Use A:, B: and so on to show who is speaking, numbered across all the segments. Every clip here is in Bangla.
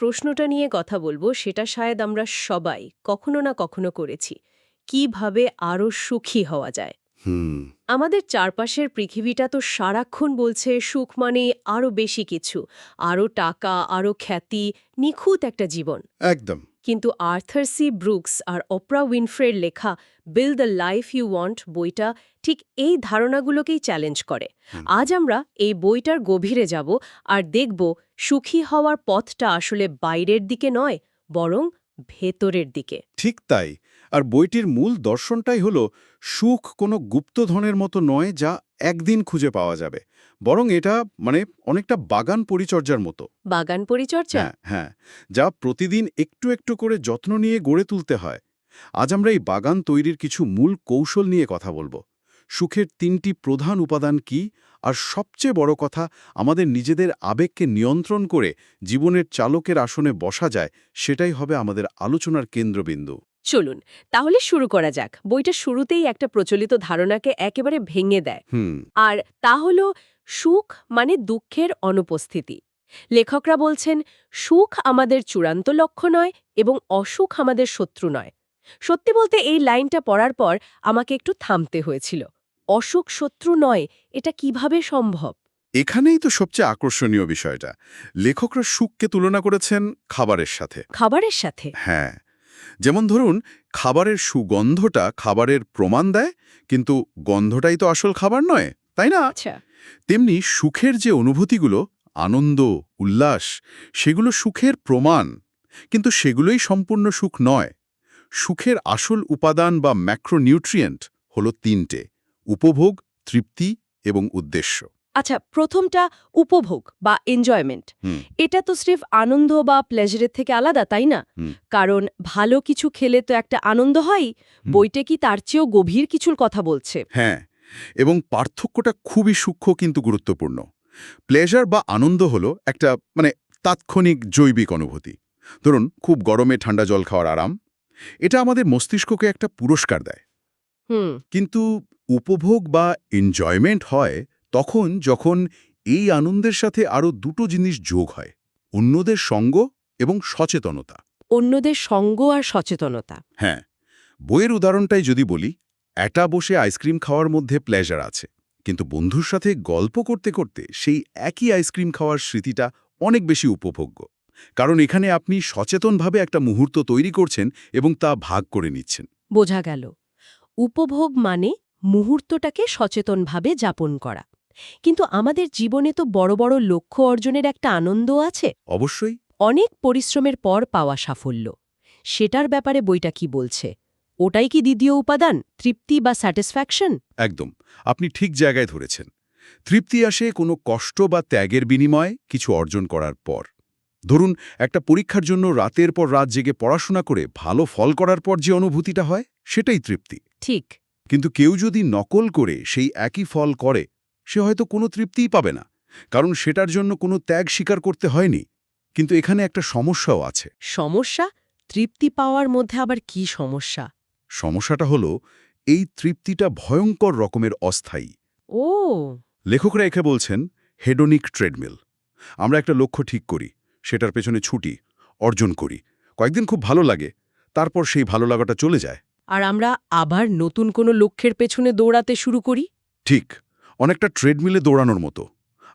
A: প্রশ্নটা নিয়ে কথা বলবো সেটা শায়দ আমরা সবাই কখনো না কখনো করেছি। কিভাবে আরো সুখী হওয়া যায়?
B: হুম।
A: আমাদের চারপাশের পৃথিবীটা তো সারাক্ষণ বলছে সুখ মানে আরো বেশি কিছু, আরো টাকা, আরো খ্যাতি, নিখুঁত একটা জীবন।
B: একদম।
A: কিন্তু আর্থার সি ব্রুকস আর ওপ্রা উইনফ্রের লেখা build the life you want বইটা ঠিক এই ধারণাগুলোকেই চ্যালেঞ্জ করে।
B: হুম।
A: আজ আমরা এই বইটার গভীরে যাব আর দেখব সুখী হওয়ার পথটা আসলে বাইরের দিকে নয়, বরং ভেতরের দিকে।
B: ঠিক তাই। আর বইটির মূল দর্শনটাই হলো সুখ কোনো গুপ্তধনের মতো নয় যা একদিন খুঁজে পাওয়া যাবে, বরং এটা অনেকটা বাগান পরিচর্যার মতো।
A: বাগান পরিচর্যা?
B: হ্যাঁ, হ্যাঁ, যা প্রতিদিন একটু একটু করে যত্ন নিয়ে গড়ে তুলতে হয়। আজ আমরা এই বাগান তৈরির কিছু মূল কৌশল নিয়ে কথা বলবো। সুখের ৩টি প্রধান উপাদান কি, আর সবচেয়ে বড় কথা, আমাদের নিজেদের আবেগকে নিয়ন্ত্রণ করে জীবনের চালকের আসনে বসা যায়, সেটাই হবে আমাদের আলোচনার কেন্দ্রবিন্দু।
A: চলুন তাহলে শুরু করা যাক। বইটা শুরুতেই একটা প্রচলিত ধারণাকে একেবারে ভেঙে দেয়।
B: হুম।
A: আর তা হলো সুখ মানে দুঃখের অনুপস্থিতি। লেখকরা বলছেন সুখ আমাদের চূড়ান্ত লক্ষ্য নয় এবং অসুখ আমাদের শত্রু নয়। সত্যি বলতে এই লাইনটা পড়ার পর আমাকে একটু থামতে হয়েছিল। অসুখ শত্রু নয়, এটা কিভাবে সম্ভব?
B: এখানেই তো সবচেয়ে আকর্ষণীয় বিষয়টা। লেখকরা সুখকে তুলনা করেছেন খাবারের সাথে।
A: খাবারের সাথে?
B: হ্যাঁ, যেমন ধরুন, খাবারের সুগন্ধটা খাবারের প্রমাণ দেয়, কিন্তু গন্ধটাই তো আসল খাবার নয়, তাই না?
A: আচ্ছা।
B: তেমনি সুখের যে অনুভূতিগুলো, আনন্দ, উল্লাস, সেগুলো সুখের প্রমাণ, কিন্তু সেগুলোই সম্পূর্ণ সুখ নয়। সুখের আসল উপাদান বা ম্যাক্রোনিউট্রিয়েন্ট হলো ৩টে: উপভোগ, তৃপ্তি এবং উদ্দেশ্য।
A: আচ্ছা, প্রথমটা উপভোগ বা এনজয়মেন্ট।
B: হুম।
A: এটা তো স্রেফ আনন্দ বা প্লেজারের থেকে আলাদা, তাই না?
B: হুম।
A: কারণ ভালো কিছু খেলে তো একটা আনন্দ হয়।
B: হুম।
A: বইটা কি তার চেয়েও গভীর কিছুর কথা বলছে?
B: হ্যাঁ, এবং পার্থক্যটা খুবই সূক্ষ্ম কিন্তু গুরুত্বপূর্ণ। প্লেজার বা আনন্দ হলো একটা তাৎক্ষণিক জৈবিক অনুভূতি। ধরুন, খুব গরমে ঠান্ডা জল খাওয়ার আরাম, এটা আমাদের মস্তিষ্ককে একটা পুরস্কার দেয়।
A: হুম।
B: কিন্তু উপভোগ বা এনজয়মেন্ট হয় তখন যখন এই আনন্দের সাথে আরও দুটো জিনিস যোগ হয়: অন্যদের সঙ্গ এবং সচেতনতা।
A: অন্যদের সঙ্গ আর সচেতনতা।
B: হ্যাঁ, বইয়ের উদাহরণটাই যদি বলি, একা বসে আইসক্রিম খাওয়ার মধ্যে প্লেজার আছে, কিন্তু বন্ধুর সাথে গল্প করতে করতে সেই একই আইসক্রিম খাওয়ার স্মৃতিটা অনেক বেশি উপভোগ্য। কারণ এখানে আপনি সচেতনভাবে একটা মুহূর্ত তৈরি করছেন এবং তা ভাগ করে নিচ্ছেন।
A: বোঝা গেল। উপভোগ মানে মুহূর্তটাকে সচেতনভাবে যাপন করা। কিন্তু আমাদের জীবনে তো বড় বড় লক্ষ্য অর্জনের একটা আনন্দ আছে।
B: অবশ্যই।
A: অনেক পরিশ্রমের পর পাওয়া সাফল্য। সেটার ব্যাপারে বইটা কি বলছে? ওটাই কি দ্বিতীয় উপাদান, তৃপ্তি বা স্যাটিসফ্যাকশন?
B: একদম, আপনি ঠিক জায়গায় ধরেছেন। তৃপ্তি আসে কোনো কষ্ট বা ত্যাগের বিনিময়ে কিছু অর্জন করার পর। ধরুন, একটা পরীক্ষার জন্য রাতের পর রাত জেগে পড়াশোনা করে ভালো ফল করার পর যে অনুভূতিটা হয়, সেটাই তৃপ্তি।
A: ঠিক।
B: কিন্তু কেউ যদি নকল করে সেই একই ফল করে, সে হয়তো কোনো তৃপ্তিই পাবে না, কারণ সেটার জন্য কোনো ত্যাগ স্বীকার করতে হয়নি। কিন্তু এখানে একটা সমস্যাও আছে।
A: সমস্যা? তৃপ্তি পাওয়ার মধ্যে আবার কি সমস্যা?
B: সমস্যাটা হলো, এই তৃপ্তিটা ভয়ঙ্কর রকমের অস্থায়ী।
A: ও।
B: লেখকরা একে বলছেন হেডোনিক ট্রেডমিল। আমরা একটা লক্ষ্য ঠিক করি, সেটার পেছনে ছুটি, অর্জন করি, কয়েকদিন খুব ভালো লাগে, তারপর সেই ভালো লাগাটা চলে যায়।
A: আর আমরা আবার নতুন কোনো লক্ষ্যের পেছনে দৌড়াতে শুরু করি?
B: ঠিক, অনেকটা ট্রেডমিলে দৌড়ানোর মতো।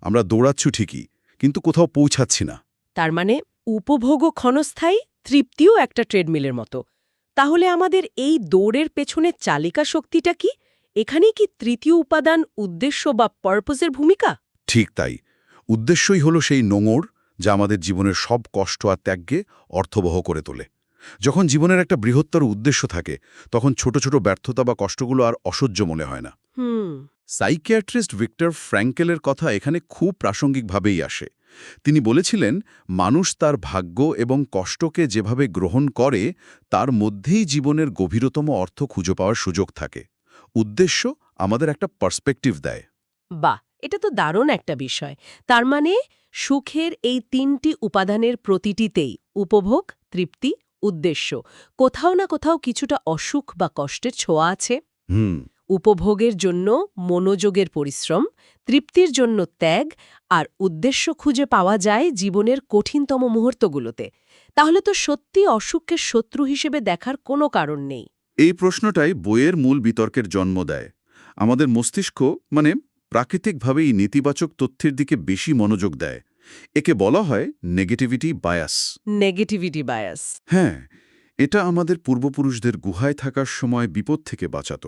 B: আমরা দৌড়াচ্ছি ঠিকই, কিন্তু কোথাও পৌঁছাচ্ছি না।
A: তার মানে উপভোগও ক্ষণস্থায়ী, তৃপ্তিও একটা ট্রেডমিলের মতো। তাহলে আমাদের এই দৌড়ের পেছনে চালিকা শক্তিটা কি? এখানেই কি তৃতীয় উপাদান, উদ্দেশ্য বা পারপোজের ভূমিকা?
B: ঠিক তাই। উদ্দেশ্যই হলো সেই নোঙর, যা আমাদের জীবনের সব কষ্ট আর ত্যাগকে অর্থবহ করে তোলে। যখন জীবনের একটা বৃহত্তর উদ্দেশ্য থাকে, তখন ছোট ছোট ব্যর্থতা বা কষ্টগুলো আর অসহ্য মনে হয় না।
A: হুম।
B: সাইকিয়াট্রিস্ট ভিক্টর ফ্র্যাঙ্কেলের কথা এখানে খুব প্রাসঙ্গিকভাবেই আসে। তিনি বলেছিলেন, মানুষ তার ভাগ্য এবং কষ্টকে যেভাবে গ্রহণ করে, তার মধ্যেই জীবনের গভীরতম অর্থ খুঁজে পাওয়ার সুযোগ থাকে। উদ্দেশ্য আমাদের একটা পার্সপেক্টিভ দেয়।
A: বাহ, এটা তো দারুণ একটা বিষয়। তার মানে সুখের এই তিনটি উপাদানের প্রতিটিতেই উপভোগ, তৃপ্তি, উদ্দেশ্য, কোথাও না কোথাও কিছুটা অসুখ বা কষ্টের ছোঁয়া আছে।
B: হুম।
A: উপভোগের জন্য মনোযোগের পরিশ্রম, তৃপ্তির জন্য ত্যাগ আর উদ্দেশ্য খুঁজে পাওয়া যায় জীবনের কঠিনতম মুহূর্তগুলোতে। তাহলে তো সত্যি অসুখকে শত্রু হিসেবে দেখার কোনো কারণ নেই।
B: এই প্রশ্নটাই বইয়ের মূল বিতর্কের জন্ম দেয়। আমাদের মস্তিষ্ক প্রাকৃতিকভাবেই নেতিবাচক তথ্যের দিকে বেশি মনোযোগ দেয়। একে বলা হয় নেগেটিভিটি বায়াস।
A: Negativity bias.
B: হ্যাঁ, এটা আমাদের পূর্বপুরুষদের গুহায় থাকার সময় বিপদ থেকে বাঁচাত।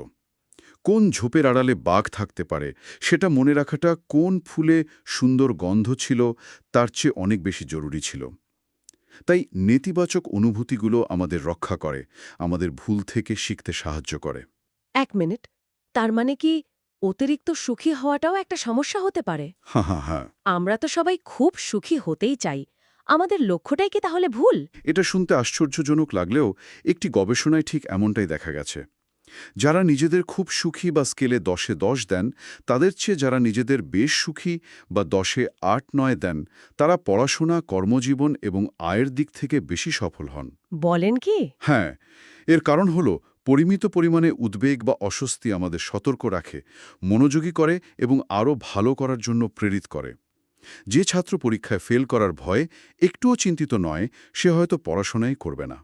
B: কোন ঝোপের আড়ালে বাঘ থাকতে পারে সেটা মনে রাখাটা কোন ফুলে সুন্দর গন্ধ ছিল তার চেয়ে অনেক বেশি জরুরি ছিল। তাই নেতিবাচক অনুভূতিগুলো আমাদের রক্ষা করে, আমাদের ভুল থেকে শিখতে সাহায্য করে।
A: এক মিনিট, তার মানে কি অতিরিক্ত সুখী হওয়াটাও একটা সমস্যা হতে পারে?
B: হ্যাঁ।
A: আমরা তো সবাই খুব সুখী হতেই চাই। আমাদের লক্ষ্যটাই কি তাহলে ভুল?
B: এটা শুনতে আশ্চর্যজনক লাগলেও একটি গবেষণায় ঠিক এমনটাই দেখা গেছে। যারা নিজেদের খুব সুখী বা স্কেলে 10-এ 10 দেন, তাদের চেয়ে যারা নিজেদের বেশ সুখী বা 10-এ 8-9 দেন, তারা পড়াশোনা, কর্মজীবন এবং আয়ের দিক থেকে বেশি সফল হন।
A: বলেন কি?
B: হ্যাঁ, এর কারণ হল পরিমিত পরিমাণে উদ্বেগ বা অস্বস্তি আমাদের সতর্ক রাখে, মনোযোগী করে এবং আরও ভালো করার জন্য প্রেরিত করে। যে ছাত্র পরীক্ষায় ফেল করার ভয়ে একটুও চিন্তিত নয়, সে হয়তো পড়াশোনাই করবে না।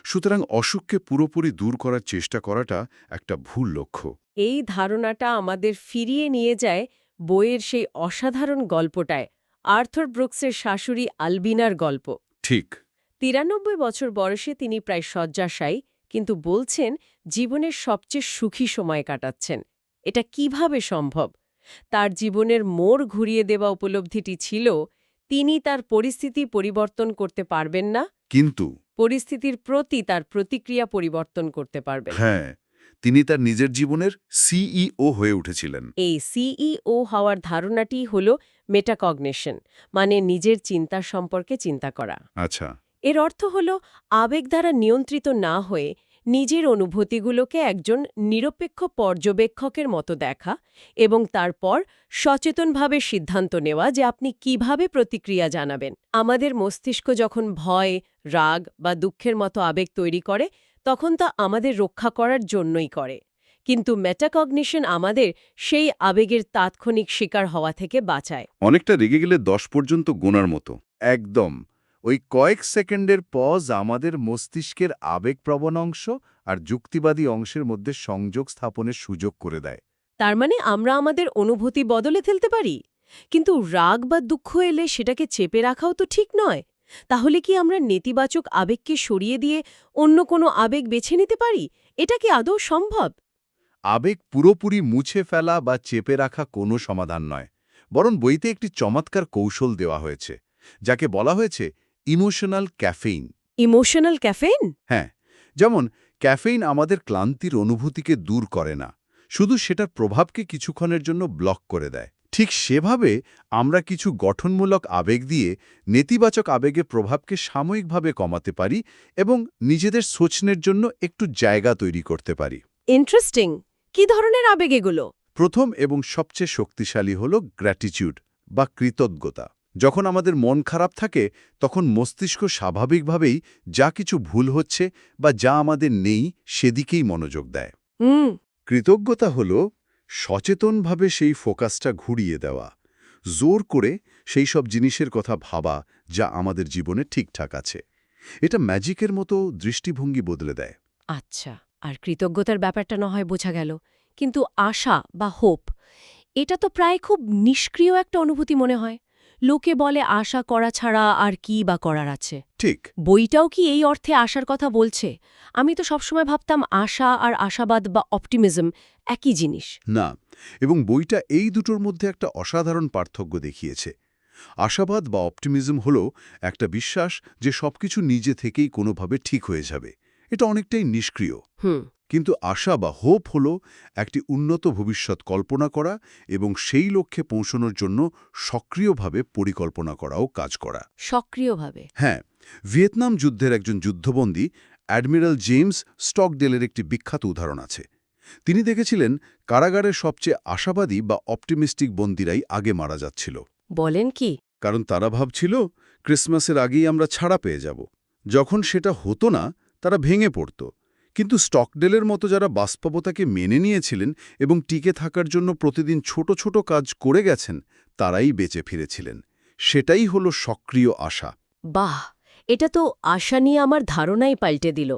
B: সুতরাং অসুখকে পুরোপুরি দূর করার চেষ্টা করাটা একটা ভুল লক্ষ্য।
A: এই ধারণাটা আমাদের ফিরিয়ে নিয়ে যায় বইয়ের সেই অসাধারণ গল্পটায়, আর্থার ব্রুকসের শাশুড়ি আলবিনার গল্প।
B: ঠিক।
A: 93 বছর বয়সে তিনি প্রায় শয্যাশায়ী, কিন্তু বলছেন জীবনের সবচেয়ে সুখী সময় কাটাচ্ছেন। এটা কিভাবে সম্ভব? তার জীবনের মোড় ঘুরিয়ে দেওয়া উপলব্ধিটি ছিল তিনি তার পরিস্থিতি পরিবর্তন করতে পারবেন না,
B: কিন্তু
A: পরিস্থিতির প্রতি তার প্রতিক্রিয়া পরিবর্তন করতে পারবেন।
B: হ্যাঁ, তিনি তার নিজের জীবনের সিইও হয়ে উঠেছিলেন।
A: এই সিইও হওয়ার ধারণাটি হল মেটাকগনিশন, মানে নিজের চিন্তা সম্পর্কে চিন্তা করা।
B: আচ্ছা।
A: এর অর্থ হল আবেগ দ্বারা নিয়ন্ত্রিত না হয়ে নিজের অনুভূতিগুলোকে একজন নিরপেক্ষ পর্যবেক্ষকের মতো দেখা এবং তারপর সচেতনভাবে সিদ্ধান্ত নেওয়া যে আপনি কিভাবে প্রতিক্রিয়া জানাবেন। আমাদের মস্তিষ্ক যখন ভয়, রাগ বা দুঃখের মতো আবেগ তৈরি করে, তখন তা আমাদের রক্ষা করার জন্যই করে। কিন্তু মেটাকগনিশন আমাদের সেই আবেগের তাৎক্ষণিক শিকার হওয়া থেকে বাঁচায়।
B: অনেকটা রেগে গেলে 10 পর্যন্ত গোনার মতো।
C: একদম। ওই কয়েক সেকেন্ডের পজ আমাদের মস্তিষ্কের আবেগপ্রবণ অংশ আর যুক্তিবাদী অংশের মধ্যে সংযোগ স্থাপনের সুযোগ করে দেয়।
A: তার মানে আমরা আমাদের অনুভূতি বদলে ফেলতে পারি। কিন্তু রাগ বা দুঃখ এলে সেটাকে চেপে রাখাও তো ঠিক নয়। তাহলে কি আমরা নেতিবাচক আবেগকে সরিয়ে দিয়ে অন্য কোনো আবেগ বেছে নিতে পারি? এটা কি আদৌ সম্ভব?
C: আবেগ পুরোপুরি মুছে ফেলা বা চেপে রাখা কোনো সমাধান নয়, বরং বইতে একটি চমৎকার কৌশল দেওয়া হয়েছে, যাকে বলা হয়েছে ইমোশনাল ক্যাফেইন।
A: Emotional caffeine?
C: হ্যাঁ, যেমন ক্যাফেইন আমাদের ক্লান্তির অনুভূতিকে দূর করে না, শুধু সেটার প্রভাবকে কিছুক্ষণের জন্য ব্লক করে দেয়। ঠিক সেভাবে আমরা কিছু গঠনমূলক আবেগ দিয়ে নেতিবাচক আবেগের প্রভাবকে সাময়িকভাবে কমাতে পারি এবং নিজেদের সোচনের জন্য একটু জায়গা তৈরি করতে পারি।
A: ইন্টারেস্টিং। কি ধরনের আবেগ এগুলো?
C: প্রথম এবং সবচেয়ে শক্তিশালী হল গ্র্যাটিটিউড বা কৃতজ্ঞতা। যখন আমাদের মন খারাপ থাকে, তখন মস্তিষ্ক স্বাভাবিকভাবেই যা কিছু ভুল হচ্ছে বা যা আমাদের নেই সেদিকেই মনোযোগ দেয়। কৃতজ্ঞতা হল সচেতনভাবে সেই ফোকাসটা ঘুরিয়ে দেওয়া, জোর করে সেই সব জিনিসের কথা ভাবা যা আমাদের জীবনে ঠিকঠাক আছে। এটা ম্যাজিকের মতো দৃষ্টিভঙ্গি বদলে দেয়।
A: আচ্ছা, আর কৃতজ্ঞতার ব্যাপারটা না হয় বোঝা গেল, কিন্তু আশা বা হোপ, এটা তো প্রায় খুব নিষ্ক্রিয় একটা অনুভূতি মনে হয়। লোকে বলে আশা করা ছাড়া আর কি বা করার আছে।
B: ঠিক।
A: বইটাও কি এই অর্থে আশার কথা বলছে? আমি তো সবসময় ভাবতাম আশা আর আশাবাদ বা অপটিমিজম একই জিনিস।
B: না, এবং বইটা এই দুটোর মধ্যে একটা অসাধারণ পার্থক্য দেখিয়েছে। আশাবাদ বা অপটিমিজম হল একটা বিশ্বাস যে সবকিছু নিজে থেকেই কোনোভাবে ঠিক হয়ে যাবে। এটা অনেকটাই নিষ্ক্রিয়। কিন্তু আশা বা হোপ হল একটি উন্নত ভবিষ্যৎ কল্পনা করা এবং সেই লক্ষ্যে পৌঁছানোর জন্য সক্রিয়ভাবে পরিকল্পনা করাও কাজ করা।
A: সক্রিয়ভাবে?
B: হ্যাঁ, ভিয়েতনাম যুদ্ধের একজন যুদ্ধবন্দী অ্যাডমিরাল জেমস স্টকডেলের একটি বিখ্যাত উদাহরণ আছে। তিনি দেখেছিলেন কারাগারের সবচেয়ে আশাবাদী বা অপটিমিস্টিক বন্দীরাই আগে মারা যাচ্ছিল।
A: বলেন কি?
B: কারণ তারা ভাবছিল ক্রিসমাসের আগেই আমরা ছাড়া পেয়ে যাব। যখন সেটা হতো না, তারা ভেঙে পড়ত।
C: কিন্তু স্টকডেলের মতো যারা বাস্তবতাকে মেনে নিয়েছিলেন এবং টিকে থাকার জন্য প্রতিদিন ছোট ছোট কাজ করে গেছেন, তারাই বেঁচে ফিরেছিলেন। সেটাই হলো সক্রিয় আশা।
A: বাহ, এটা তো আশা নিয়ে আমার ধারণাই পাল্টে দিল।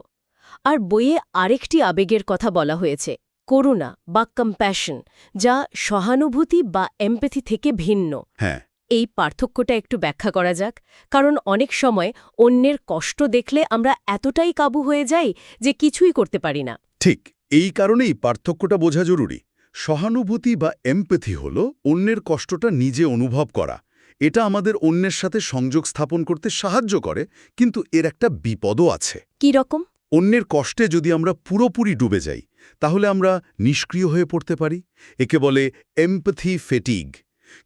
A: আর বইয়ে আরেকটি আবেগের কথা বলা হয়েছে, করুণা বা কম্প্যাশন, যা সহানুভূতি বা এমপ্যাথি থেকে ভিন্ন।
C: হ্যাঁ,
A: এই পার্থক্যটা একটু ব্যাখ্যা করা যাক, কারণ অনেক সময় অন্যের কষ্ট দেখলে আমরা এতটাই কাবু হয়ে যাই যে কিছুই করতে পারি না।
C: ঠিক এই কারণেই পার্থক্যটা বোঝা জরুরি। সহানুভূতি বা এমপ্যাথি হল অন্যের কষ্টটা নিজে অনুভব করা। এটা আমাদের অন্যের সাথে সংযোগ স্থাপন করতে সাহায্য করে, কিন্তু এর একটা বিপদও আছে।
A: কি রকম?
C: অন্যের কষ্টে যদি আমরা পুরোপুরি ডুবে যাই, তাহলে আমরা নিষ্ক্রিয় হয়ে পড়তে পারি। একে বলে এমপ্যাথি ফেটিগ।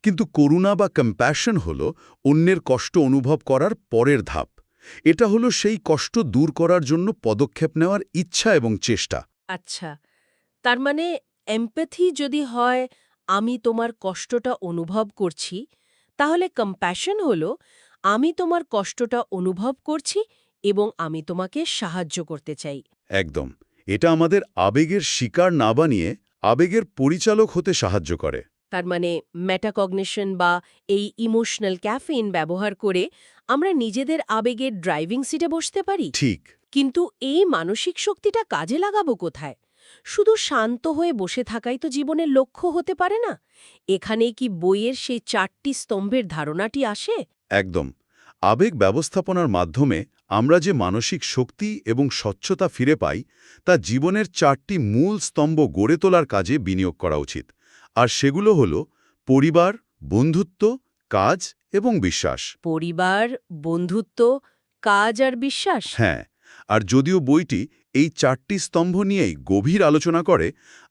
C: কিন্তু করুণা বা কম্প্যাশন হল অন্যের কষ্ট অনুভব করার পরের ধাপ। এটা হলো সেই কষ্ট দূর করার জন্য পদক্ষেপ নেওয়ার ইচ্ছা এবং চেষ্টা।
A: আচ্ছা, তার মানে এমপ্যাথি যদি হয় আমি তোমার কষ্টটা অনুভব করছি, তাহলে কম্প্যাশন হলো আমি তোমার কষ্টটা অনুভব করছি এবং আমি তোমাকে সাহায্য করতে চাই।
C: একদম। এটা আমাদের আবেগের শিকার না বানিয়ে আবেগের পরিচালক হতে সাহায্য করে।
A: তার মানে মেটাকগনিশন বা এই ইমোশনাল ক্যাফেইন ব্যবহার করে আমরা নিজেদের আবেগের ড্রাইভিং সিটে বসতে পারি।
C: ঠিক।
A: কিন্তু এই মানসিক শক্তিটা কাজে লাগাবো কোথায়? শুধু শান্ত হয়ে বসে থাকাই তো জীবনের লক্ষ্য হতে পারে না। এখানেই কি বইয়ের সেই 4টি স্তম্ভের ধারণাটি আসে?
C: একদম। আবেগ ব্যবস্থাপনার মাধ্যমে আমরা যে মানসিক শক্তি এবং স্বচ্ছতা ফিরে পাই, তা জীবনের 4টি মূল স্তম্ভ গড়ে তোলার কাজে বিনিয়োগ করা উচিত। আর সেগুলো হল পরিবার, বন্ধুত্ব, কাজ এবং বিশ্বাস।
A: পরিবার, বন্ধুত্ব, কাজ আর বিশ্বাস।
C: হ্যাঁ, আর যদিও বইটি এই 4টি স্তম্ভ নিয়েই গভীর আলোচনা করে,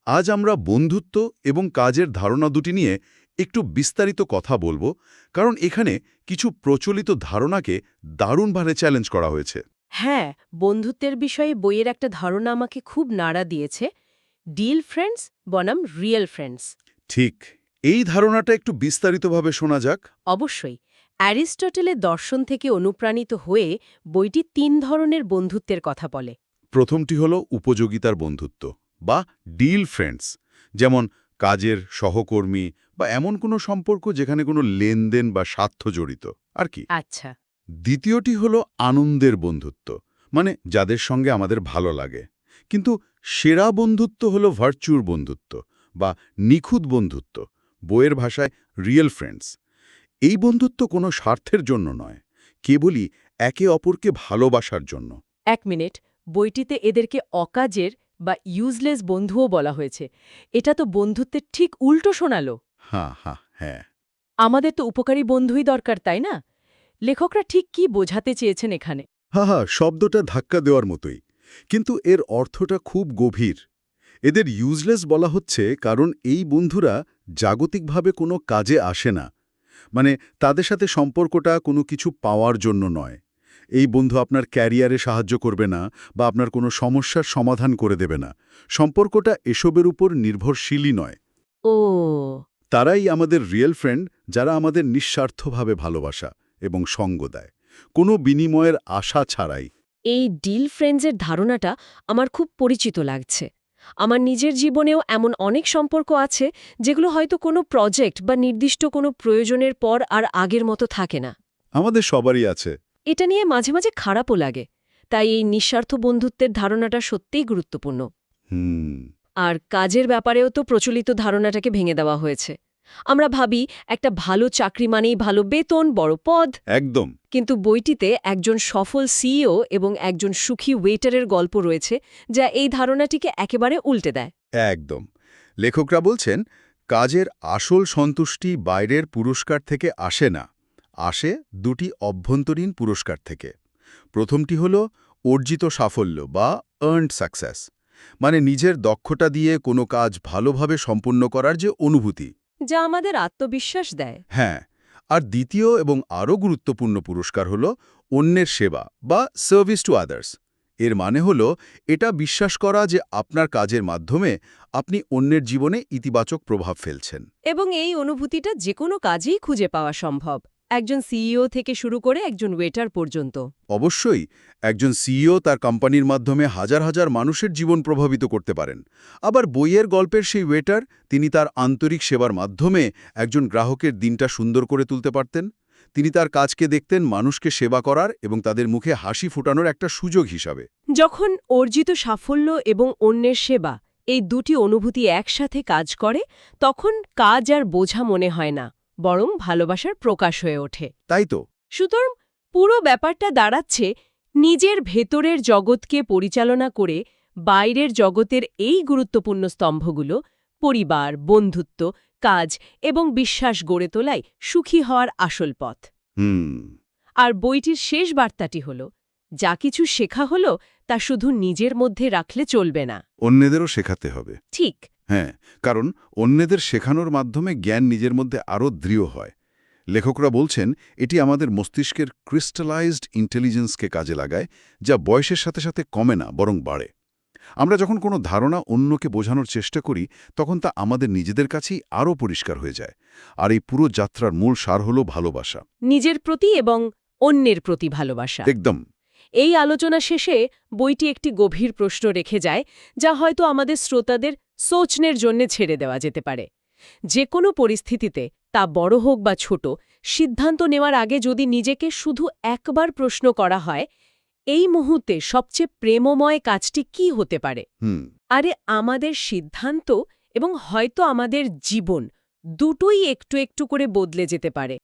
C: আজ আমরা বন্ধুত্ব এবং কাজের ধারণা দুটি নিয়ে একটু বিস্তারিত কথা বলবো, কারণ এখানে কিছু প্রচলিত ধারণাকে দারুণভাবে চ্যালেঞ্জ করা হয়েছে।
A: হ্যাঁ, বন্ধুত্বের বিষয়ে বইয়ের একটা ধারণা আমাকে খুব নাড়া দিয়েছে, ডিল ফ্রেন্ডস বনাম রিয়েল ফ্রেন্ডস।
C: ঠিক, এই ধারণাটা একটু বিস্তারিতভাবে শোনা যাক।
A: অবশ্যই। অ্যারিস্টটলের দর্শন থেকে অনুপ্রাণিত হয়ে বইটি 3 ধরনের বন্ধুত্বের কথা বলে।
C: প্রথমটি হল উপযোগিতার বন্ধুত্ব বা ডিল ফ্রেন্ডস, যেমন কাজের সহকর্মী বা এমন কোনো সম্পর্ক যেখানে কোনো লেনদেন বা স্বার্থ জড়িত আর কি।
A: আচ্ছা।
C: দ্বিতীয়টি হল আনন্দের বন্ধুত্ব, মানে যাদের সঙ্গে আমাদের ভালো লাগে। কিন্তু সেরা বন্ধুত্ব হল ভার্চুর বন্ধুত্ব বা নিখুঁত বন্ধুত্ব, বইয়ের ভাষায় রিয়েল ফ্রেন্ডস। এই বন্ধুত্ব কোনো স্বার্থের জন্য নয়, কেবলই একে অপরকে ভালোবাসার জন্য।
A: 1 মিনিট, বইটিতে এদেরকে অকাজের বা ইউজলেস বন্ধুও বলা হয়েছে। এটা তো বন্ধুত্বের ঠিক উল্টো শোনালো।
C: হ্যাঁ।
A: আমাদের তো উপকারী বন্ধুই দরকার, তাই না? লেখকরা ঠিক কি বোঝাতে চেয়েছেন এখানে?
C: শব্দটা ধাক্কা দেওয়ার মতোই, কিন্তু এর অর্থটা খুব গভীর। এদের ইউজলেস বলা হচ্ছে কারণ এই বন্ধুরা জাগতিকভাবে কোনো কাজে আসে না। মানে তাদের সাথে সম্পর্কটা কোনো কিছু পাওয়ার জন্য নয়। এই বন্ধু আপনার ক্যারিয়ারে সাহায্য করবে না বা আপনার কোনো সমস্যার সমাধান করে দেবে না। সম্পর্কটা এসবের উপর নির্ভরশীলই নয়।
A: ও,
C: তারাই আমাদের রিয়েল ফ্রেন্ড, যারা আমাদের নিঃস্বার্থভাবে ভালোবাসা এবং সঙ্গ দেয়, কোনো বিনিময়ের আশা ছাড়াই।
A: এই ডিল ফ্রেন্ডসের ধারণাটা আমার খুব পরিচিত লাগছে। আমার নিজের জীবনেও এমন অনেক সম্পর্ক আছে যেগুলো হয়তো কোনো প্রজেক্ট বা নির্দিষ্ট কোনো প্রয়োজনের পর আর আগের মতো থাকে না।
C: আমাদের সবারই আছে।
A: এটা নিয়ে মাঝে মাঝে খারাপও লাগে। তাই এই নিঃস্বার্থ বন্ধুত্বের ধারণাটা সত্যিই গুরুত্বপূর্ণ। আর কাজের ব্যাপারেও তো প্রচলিত ধারণাটাকে ভেঙে দেওয়া হয়েছে। আমরা ভাবি একটা ভালো চাকরি মানেই ভালো বেতন, বড় পদ।
C: একদম।
A: কিন্তু বইটিতে একজন সফল সিইও এবং একজন সুখী ওয়েটারের গল্প রয়েছে, যা এই ধারণাটিকে একেবারে উল্টে দেয়।
C: একদম। লেখকরা বলছেন, কাজের আসল সন্তুষ্টি বাইরের পুরস্কার থেকে আসে না, আসে দুটি অভ্যন্তরীণ পুরস্কার থেকে। প্রথমটি হল অর্জিত সাফল্য বা আর্নড সাকসেস, মানে নিজের দক্ষতা দিয়ে কোনো কাজ ভালোভাবে সম্পূর্ণ করার যে অনুভূতি,
A: যা আমাদের আত্মবিশ্বাস দেয়।
C: হ্যাঁ। আর দ্বিতীয় এবং আরও গুরুত্বপূর্ণ পুরস্কার হল অন্যের সেবা বা সার্ভিস টু আদার্স। এর মানে হল এটা বিশ্বাস করা যে আপনার কাজের মাধ্যমে আপনি অন্যের জীবনে ইতিবাচক প্রভাব ফেলছেন।
A: এবং এই অনুভূতিটা যে কোনো কাজেই খুঁজে পাওয়া সম্ভব। একজন সিইও থেকে শুরু করে একজন ওয়েটার পর্যন্ত।
B: অবশ্যই একজন সিইও তার কোম্পানির মাধ্যমে হাজার হাজার মানুষের জীবন প্রভাবিত করতে পারেন। আবার বইয়ের গল্পের সেই ওয়েটার, তিনি তার আন্তরিক সেবার মাধ্যমে একজন গ্রাহকের দিনটা সুন্দর করে তুলতে পারতেন। তিনি তার কাজকে দেখতেন মানুষকে সেবা করার এবং তাদের মুখে হাসি ফোটানোর একটা সুযোগ হিসাবে।
A: যখন অর্জিত সাফল্য এবং অন্যের সেবা এই দুটি অনুভূতি একসাথে কাজ করে, তখন কাজ আর বোঝা মনে হয় না, বরং ভালোবাসার প্রকাশ হয়ে ওঠে।
B: তাই তো।
A: সুতরাং পুরো ব্যাপারটা দাঁড়াচ্ছে নিজের ভেতরের জগৎকে পরিচালনা করে বাইরের জগতের এই গুরুত্বপূর্ণ স্তম্ভগুলো পরিবার, বন্ধুত্ব, কাজ এবং বিশ্বাস গড়ে তোলাই সুখী হওয়ার আসল পথ। আর বইটির শেষ বার্তাটি হল, যা কিছু শেখা হলো তা শুধু নিজের মধ্যে রাখলে চলবে না,
B: অন্যদেরও শেখাতে হবে।
A: ঠিক।
B: হ্যাঁ, কারণ অন্যদের শেখানোর মাধ্যমে জ্ঞান নিজের মধ্যে আরও দৃঢ় হয়। লেখকরা বলছেন এটি আমাদের মস্তিষ্কের ক্রিস্টালাইজড ইন্টেলিজেন্সকে কাজে লাগায়, যা বয়সের সাথে সাথে কমে না, বরং বাড়ে। আমরা যখন কোনো ধারণা অন্যকে বোঝানোর চেষ্টা করি, তখন তা আমাদের নিজেদের কাছেই আরও পরিষ্কার হয়ে যায়। আর এই পুরো যাত্রার মূল সার হল ভালোবাসা,
A: নিজের প্রতি এবং অন্যের প্রতি ভালোবাসা।
B: একদম।
A: এই আলোচনা শেষে বইটি একটি গভীর প্রশ্ন রেখে যায়, যা হয়তো আমাদের শ্রোতাদের সোচনের জন্য ছেড়ে দেওয়া যেতে পারে। যে কোনো পরিস্থিতিতে, তা বড় হোক বা ছোট, সিদ্ধান্ত নেওয়ার আগে যদি নিজেকে শুধু একবার প্রশ্ন করা হয়, এই মুহূর্তে সবচেয়ে প্রেমময় কাজটি কি হতে পারে? আরে আমাদের সিদ্ধান্ত এবং হয়তো আমাদের জীবন দুটোই একটু একটু করে বদলে যেতে পারে।